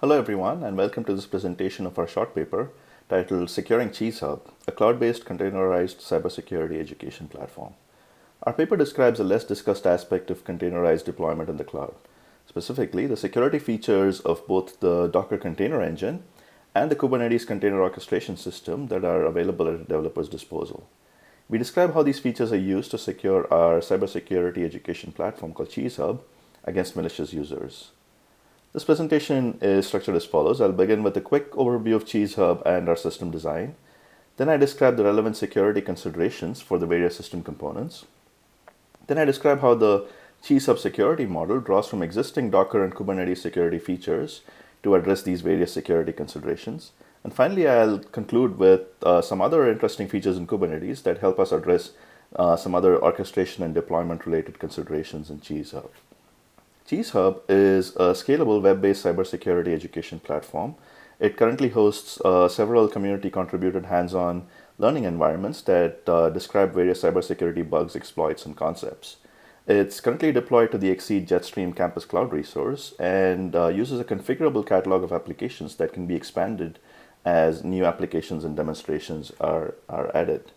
Hello everyone and welcome to this presentation of our short paper titled Securing CHEESEHub, a cloud-based containerized cybersecurity education platform. Our paper describes a less discussed aspect of containerized deployment in the cloud, specifically the security features of both the Docker container engine and the Kubernetes container orchestration system that are available at a developer's disposal. We describe how these features are used to secure our cybersecurity education platform called CHEESEHub against malicious users. This presentation is structured as follows. I'll begin with a quick overview of CHEESEHub and our system design. Then I describe the relevant security considerations for the various system components. Then I describe how the CHEESEHub security model draws from existing Docker and Kubernetes security features to address these various security considerations. And finally, I'll conclude with some other interesting features in Kubernetes that help us address some other orchestration and deployment related considerations in CHEESEHub. CHEESEHub is a scalable web-based cybersecurity education platform. It currently hosts several community-contributed hands-on learning environments that describe various cybersecurity bugs, exploits, and concepts. It's currently deployed to the Exceed Jetstream Campus Cloud resource and uses a configurable catalog of applications that can be expanded as new applications and demonstrations are added.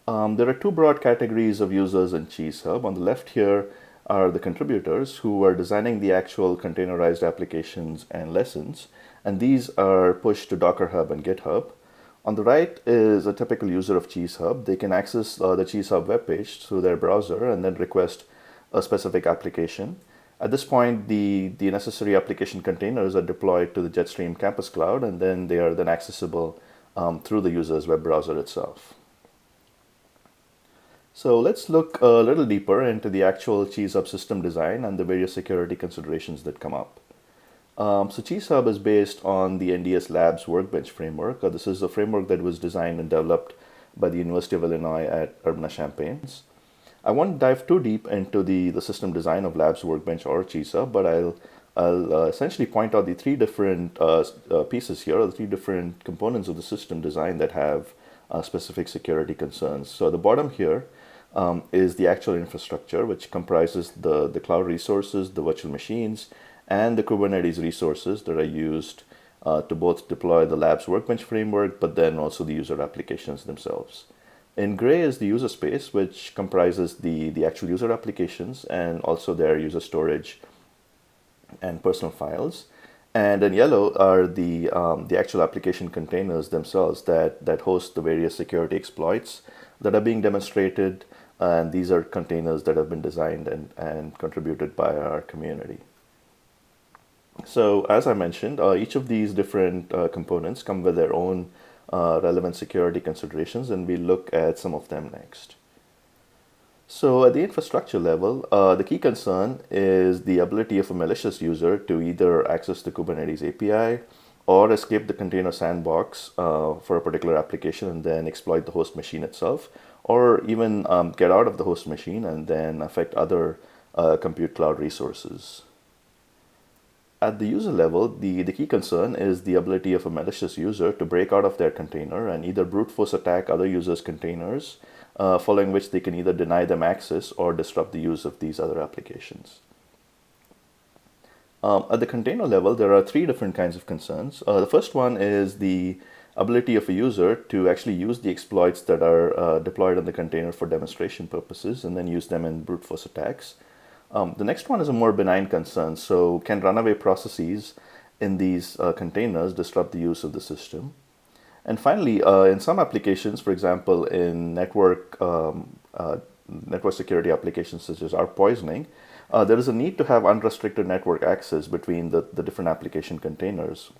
There are two broad categories of users in CHEESEHub. On the left here are the contributors who are designing the actual containerized applications and lessons, and these are pushed to Docker Hub and GitHub. On the right is a typical user of CHEESEHub. They can access the CHEESEHub webpage through their browser and then request a specific application. At this point, the necessary application containers are deployed to the Jetstream Campus Cloud, and then they are then accessible through the user's web browser itself. So let's look a little deeper into the actual CHEESEHub system design and the various security considerations that come up. So CHEESEHub is based on the NDS Labs Workbench framework. This is a framework that was designed and developed by the University of Illinois at Urbana-Champaign. I won't dive too deep into the system design of Labs Workbench or CHEESEHub, but I'll essentially point out the three different pieces here, or the three different components of the system design that have specific security concerns. So at the bottom here is the actual infrastructure, which comprises the cloud resources, the virtual machines, and the Kubernetes resources that are used to both deploy the Labs Workbench framework, but then also the user applications themselves. In gray is the user space, which comprises the actual user applications and also their user storage and personal files. And in yellow are the actual application containers themselves that host the various security exploits that are being demonstrated, and these are containers that have been designed and contributed by our community. So as I mentioned, each of these different components come with their own relevant security considerations, and we'll look at some of them next. So at the infrastructure level, the key concern is the ability of a malicious user to either access the Kubernetes API or escape the container sandbox for a particular application and then exploit the host machine itself, or even get out of the host machine and then affect other compute cloud resources. At the user level, the key concern is the ability of a malicious user to break out of their container and either brute force attack other users' containers, following which they can either deny them access or disrupt the use of these other applications. At the container level, there are three different kinds of concerns. The first one is the ability of a user to actually use the exploits that are deployed on the container for demonstration purposes and then use them in brute force attacks. The next one is a more benign concern. So can runaway processes in these containers disrupt the use of the system? And finally, in some applications, for example, in network security applications such as ARP poisoning, there is a need to have unrestricted network access between the different application containers.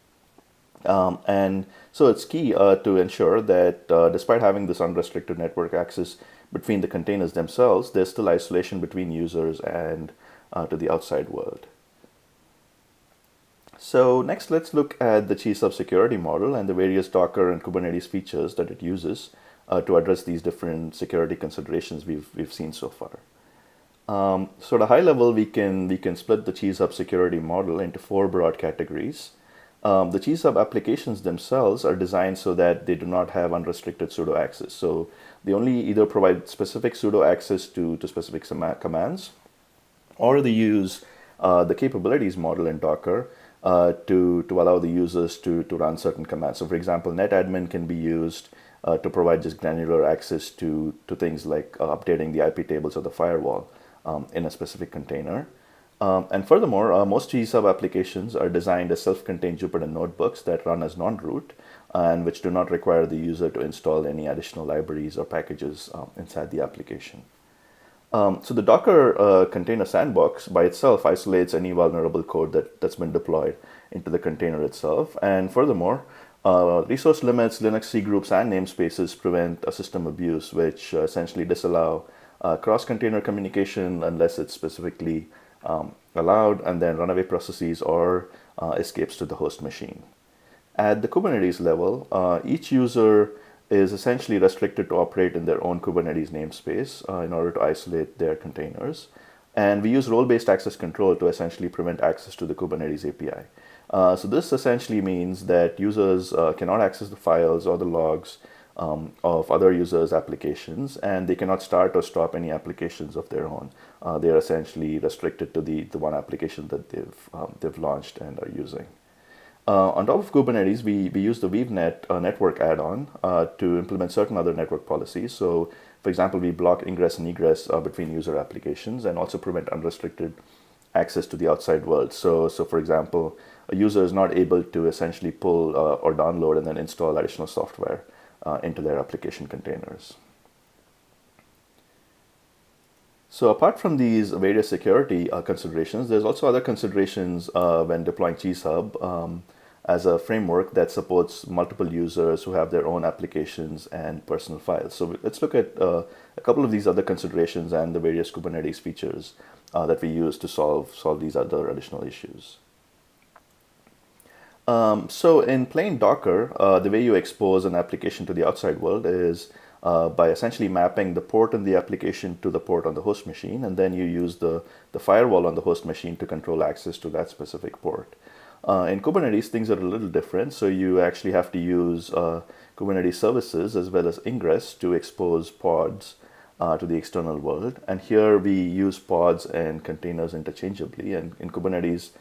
And so it's key to ensure that despite having this unrestricted network access between the containers themselves, there's still isolation between users and to the outside world. So next, let's look at the CHEESEHub security model and the various Docker and Kubernetes features that it uses to address these different security considerations we've seen so far. So at a high level, we can split the CHEESEHub security model into four broad categories. The CHEESEHub applications themselves are designed so that they do not have unrestricted sudo access. So they only either provide specific sudo access to specific commands, or they use the capabilities model in Docker to allow the users to run certain commands. So for example, netadmin can be used to provide just granular access to things like updating the IP tables of the firewall in a specific container. And furthermore, most CHEESEHub applications are designed as self-contained Jupyter notebooks that run as non-root and which do not require the user to install any additional libraries or packages inside the application. So the Docker container sandbox by itself isolates any vulnerable code that's been deployed into the container itself. And furthermore, resource limits, Linux cgroups, and namespaces prevent system abuse, which essentially disallow cross-container communication unless it's specifically allowed, and then runaway processes or escapes to the host machine. At the Kubernetes level, each user is essentially restricted to operate in their own Kubernetes namespace in order to isolate their containers. And we use role-based access control to essentially prevent access to the Kubernetes API. So this essentially means that users cannot access the files or the logs of other users' applications, and they cannot start or stop any applications of their own. They are essentially restricted to the one application that they've launched and are using. On top of Kubernetes, we use the ViewNet network add-on to implement certain other network policies. So, for example, we block ingress and egress between user applications and also prevent unrestricted access to the outside world. So for example, a user is not able to essentially pull or download and then install additional software into their application containers. So apart from these various security considerations, there's also other considerations when deploying CHEESEHub as a framework that supports multiple users who have their own applications and personal files. So let's look at a couple of these other considerations and the various Kubernetes features that we use to solve these other additional issues. So in plain Docker, the way you expose an application to the outside world is by essentially mapping the port in the application to the port on the host machine, and then you use the firewall on the host machine to control access to that specific port. In Kubernetes, things are a little different, so you actually have to use Kubernetes services as well as ingress to expose pods to the external world. And here we use pods and containers interchangeably, and in Kubernetes,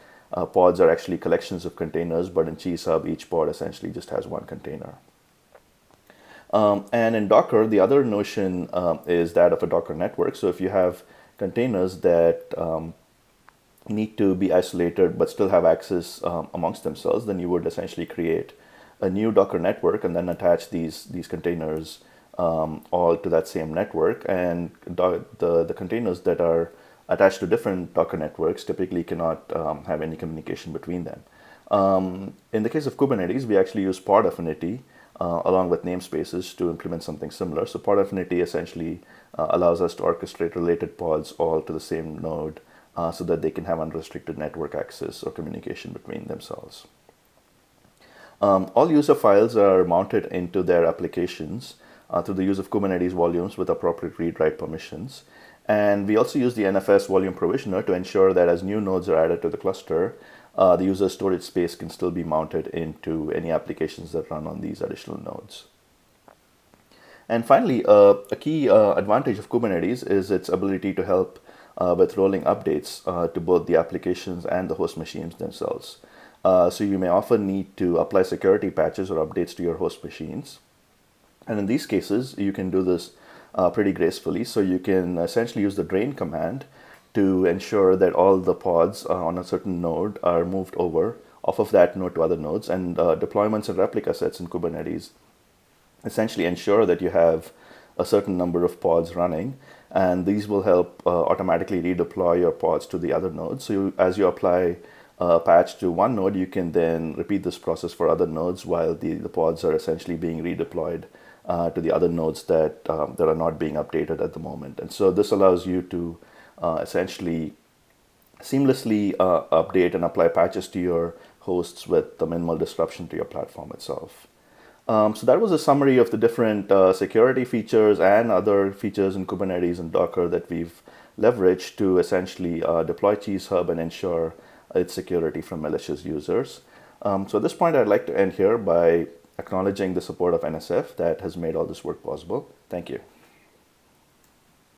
pods are actually collections of containers, but in CHEESEHub, each pod essentially just has one container. And in Docker, the other notion is that of a Docker network. So if you have containers that need to be isolated but still have access amongst themselves, then you would essentially create a new Docker network and then attach these containers all to that same network. And the containers that are attached to different Docker networks typically cannot have any communication between them. In the case of Kubernetes, we actually use pod affinity along with namespaces to implement something similar. So pod affinity essentially allows us to orchestrate related pods all to the same node so that they can have unrestricted network access or communication between themselves. All user files are mounted into their applications through the use of Kubernetes volumes with appropriate read-write permissions. And we also use the NFS volume provisioner to ensure that as new nodes are added to the cluster, the user storage space can still be mounted into any applications that run on these additional nodes. And finally, a key advantage of Kubernetes is its ability to help with rolling updates to both the applications and the host machines themselves. So you may often need to apply security patches or updates to your host machines. And in these cases, you can do this pretty gracefully. So you can essentially use the drain command to ensure that all the pods on a certain node are moved over off of that node to other nodes. And deployments and replica sets in Kubernetes essentially ensure that you have a certain number of pods running, and these will help automatically redeploy your pods to the other nodes. So as you apply a patch to one node, you can then repeat this process for other nodes while the pods are essentially being redeployed to the other nodes that are not being updated at the moment. And so this allows you to essentially seamlessly update and apply patches to your hosts with the minimal disruption to your platform itself. So that was a summary of the different security features and other features in Kubernetes and Docker that we've leveraged to essentially deploy CHEESEHub and ensure its security from malicious users. So at this point, I'd like to end here by acknowledging the support of NSF that has made all this work possible. Thank you.